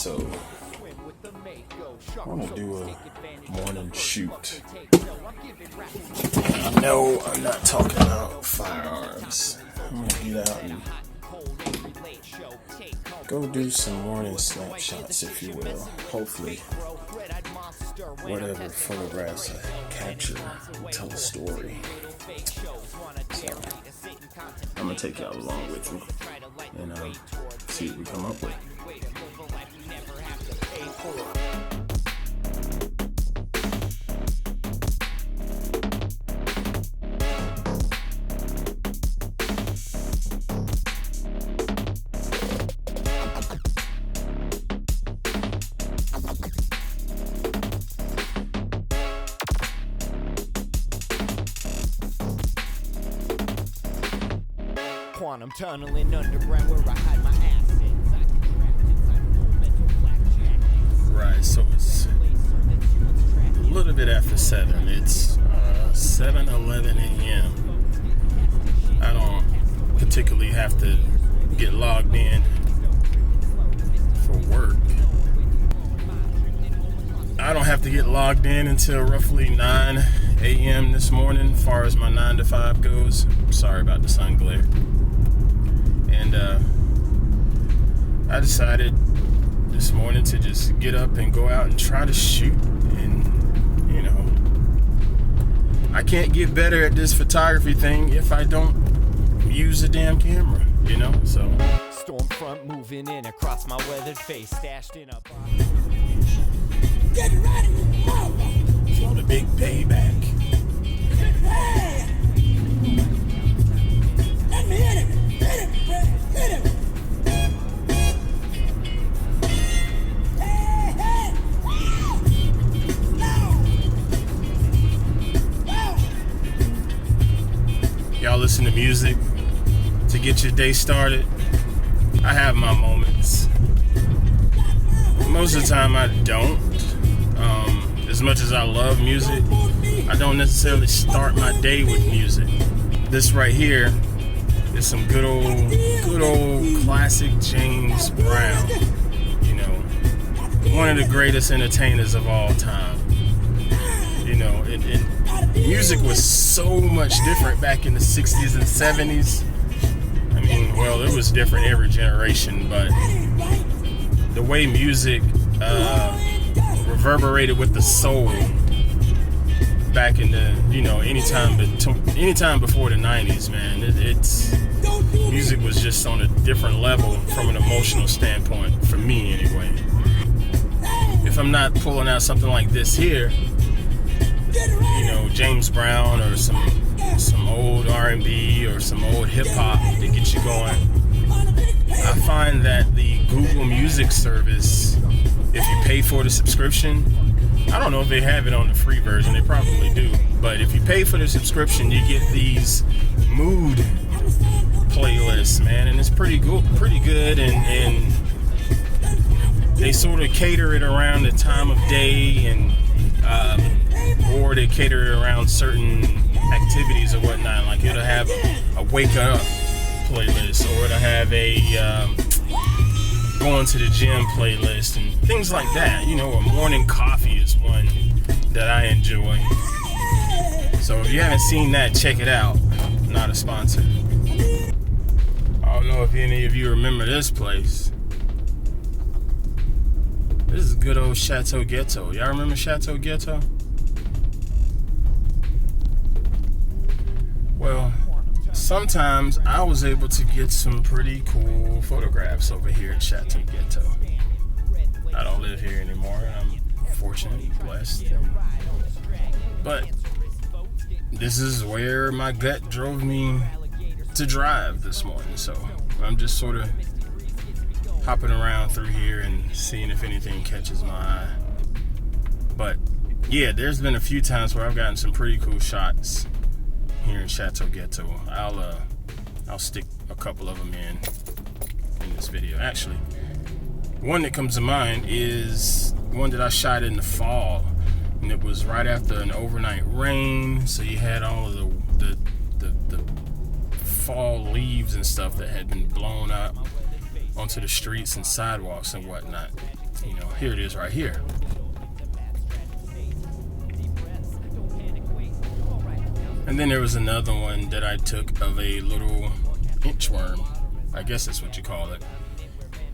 so I want to do a morning shoot. No, I'm not talking about firearms. I'm going to get out and go do some morning snapshots, if you will. Hopefully, whatever photographs I capture will tell a story. So, I'm going to take y'all along with me and see what we come up with. Quantum tunneling underground where I hide my assets. I can trap inside a full mental blackjack. Right, so it's a little bit after 7. It's 7:11 a.m. I don't particularly have to get logged in for work. I don't have to get logged in until roughly 9 a.m. this morning, as far as my 9 to 5 goes. Sorry about the sun glare. And I decided this morning to just get up and go out and try to shoot. And, you know, I can't get better at this photography thing if I don't use a damn camera, you know? So Stormfront moving in across my weathered face, stashed in a box. Get ready, mama! for the big payback. Hey! Let me hit him! Hit him, Fred! Hit him! Hey, hey! No! Y'all listen to music to get your day started. I have my moments. Most of the time I don't. As much as I love music, I don't necessarily start my day with music. This right here is some good old classic James Brown. You know, one of the greatest entertainers of all time. You know, and music was so much different back in the 60s and 70s. I mean, well, it was different every generation, but the way music reverberated with the soul back in the, you know, anytime before the 90s, man, it's music was just on a different level from an emotional standpoint, for me anyway. If I'm not pulling out something like this here, you know, James Brown or some old R&B or some old hip-hop to get you going, I find that the Google Music service, if you pay for the subscription, I don't know if they have it on the free version, they probably do, but if you pay for the subscription, you get these mood playlists, man, and it's pretty good, and they sort of cater it around the time of day, and or they cater it around certain activities or whatnot. Like it'll have a wake up playlist, or it'll have a going to the gym playlist and things like that. You know, a morning coffee is one that I enjoy. So if you haven't seen that, check it out. Not a sponsor. I don't know if any of you remember this place. This is good old Chateau Ghetto. Y'all remember Chateau Ghetto? Well, sometimes I was able to get some pretty cool photographs over here at Chateau Ghetto. I don't live here anymore. I'm fortunate, blessed. But this is where my gut drove me to drive this morning. So I'm just sort of hopping around through here and seeing if anything catches my eye. But yeah, there's been a few times where I've gotten some pretty cool shots here in Chateau Ghetto. I'll stick a couple of them in this video. Actually, one that comes to mind is one that I shot in the fall, and it was right after an overnight rain, so you had all of the fall leaves and stuff that had been blown up, onto the streets and sidewalks and whatnot. You know, here it is right here. And then there was another one that I took of a little inchworm. I guess that's what you call it.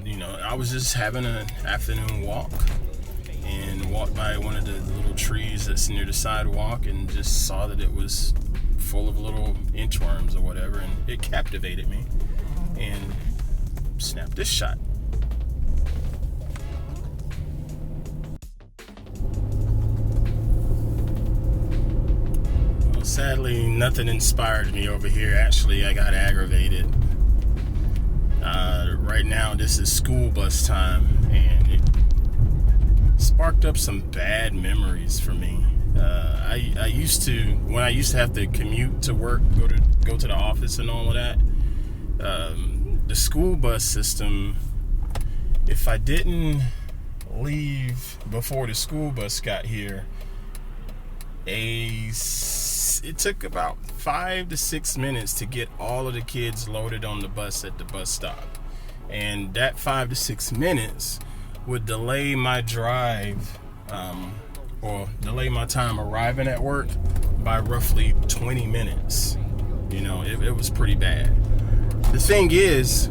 You know, I was just having an afternoon walk and walked by one of the little trees that's near the sidewalk and just saw that it was full of little inchworms or whatever, and it captivated me and snapped this shot. Well, sadly, nothing inspired me over here. Actually, I got aggravated. Right now, this is school bus time, and it sparked up some bad memories for me. I used to, when I used to have to commute to work, go to the office and all of that. The school bus system, if I didn't leave before the school bus got here, it took about 5 to 6 minutes to get all of the kids loaded on the bus at the bus stop. And that 5 to 6 minutes would delay my drive, or delay my time arriving at work by roughly 20 minutes. You know, it was pretty bad. The thing is,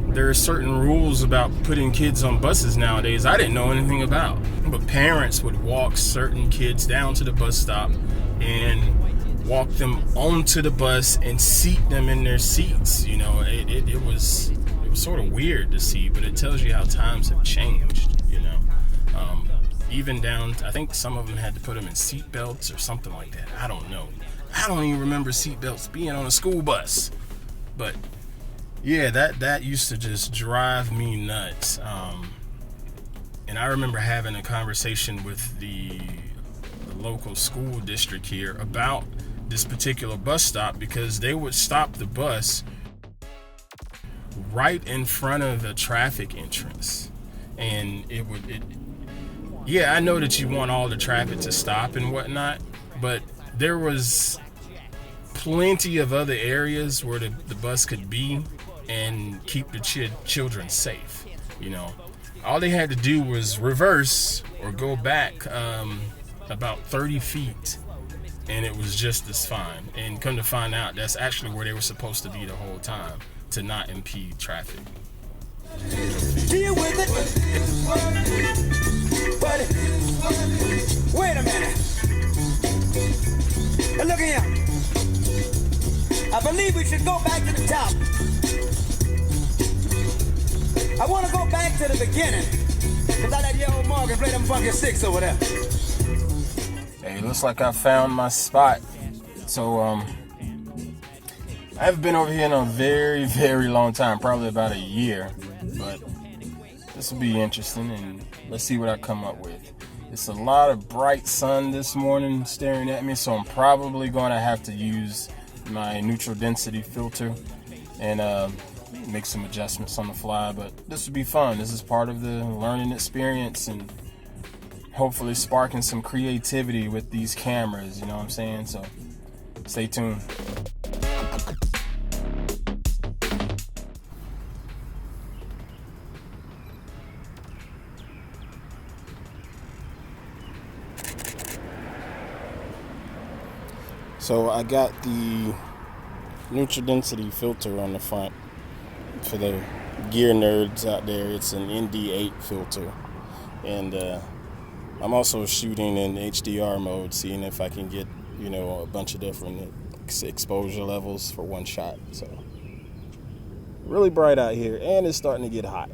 there are certain rules about putting kids on buses nowadays I didn't know anything about. But parents would walk certain kids down to the bus stop and walk them onto the bus and seat them in their seats. You know, it was sort of weird to see, but it tells you how times have changed, you know. Even down, I think some of them had to put them in seat belts or something like that. I don't know. I don't even remember seat belts being on a school bus. But yeah, that used to just drive me nuts. And I remember having a conversation with the local school district here about this particular bus stop, because they would stop the bus right in front of the traffic entrance. And yeah, I know that you want all the traffic to stop and whatnot, but there was plenty of other areas where the bus could be and keep the children safe. You know, all they had to do was reverse or go back about 30 feet, and it was just as fine. And come to find out, that's actually where they were supposed to be the whole time, to not impede traffic. Deal with it. But wait a minute. Now look here. I believe we should go back to the top. I want to go back to the beginning, because I let your old Morgan play them funky six over there. Hey, looks like I found my spot. So, I haven't been over here in a very, very long time, probably about a year, but this will be interesting, and let's see what I come up with. It's a lot of bright sun this morning staring at me, so I'm probably going to have to use my neutral density filter and make some adjustments on the fly, but this will be fun. This is part of the learning experience and hopefully sparking some creativity with these cameras, you know what I'm saying? So stay tuned. So I got the neutral density filter on the front. For the gear nerds out there, it's an ND8 filter. And I'm also shooting in HDR mode, seeing if I can get, you know, a bunch of different exposure levels for one shot. So really bright out here, and it's starting to get hot.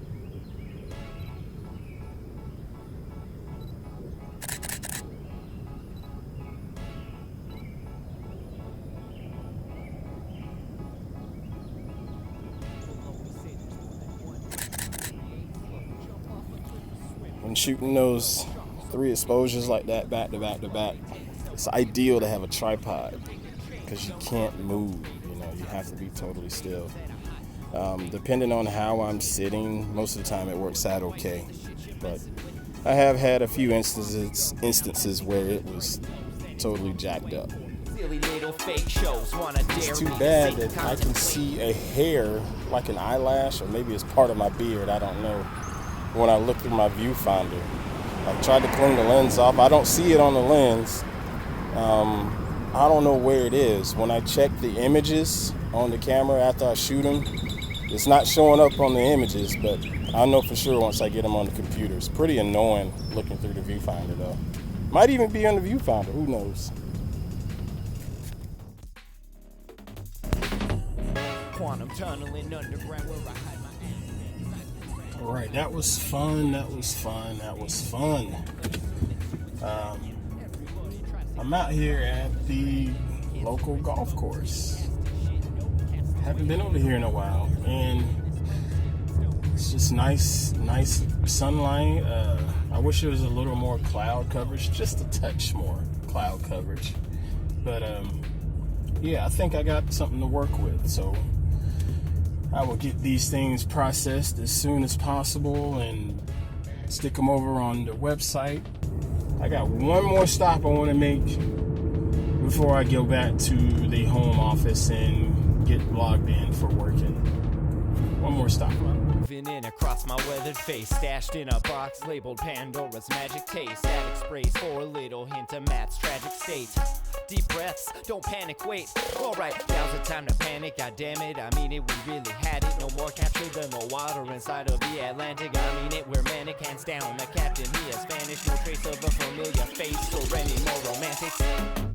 When shooting those 3 exposures like that back to back to back, it's ideal to have a tripod because you can't move, you know, you have to be totally still. Depending on how I'm sitting, most of the time it works out okay, but I have had a few instances where it was totally jacked up. Silly little fake shows wanna dare It's too me to bad say that I can see a hair, like an eyelash, or maybe it's part of my beard, I don't know, when I look through my viewfinder. I've tried to clean the lens off. I don't see it on the lens. I don't know where it is. When I check the images on the camera after I shoot them, it's not showing up on the images, but I know for sure once I get them on the computer. It's pretty annoying looking through the viewfinder though. Might even be on the viewfinder, who knows? Quantum tunneling underground where I hide my assets. All right, that was fun. I'm out here at the local golf course. Haven't been over here in a while, and it's just nice sunlight. I wish there was a little more cloud coverage, just a touch more cloud coverage. But yeah, I think I got something to work with, so I will get these things processed as soon as possible and stick them over on the website. I got one more stop I want to make before I go back to the home office and get logged in for working. One more stop. Moving in across my weathered face, stashed in a box labeled Pandora's magic taste. Addict sprays for a little hint of Matt's tragic state. Deep breaths, don't panic, wait. Alright, now's the time to panic, god damn it. I mean it, we really had it. No more capture than the water inside of the Atlantic. I mean it, we're manic, hands down. The captain, he has vanished. No trace of a familiar face or any more romantics.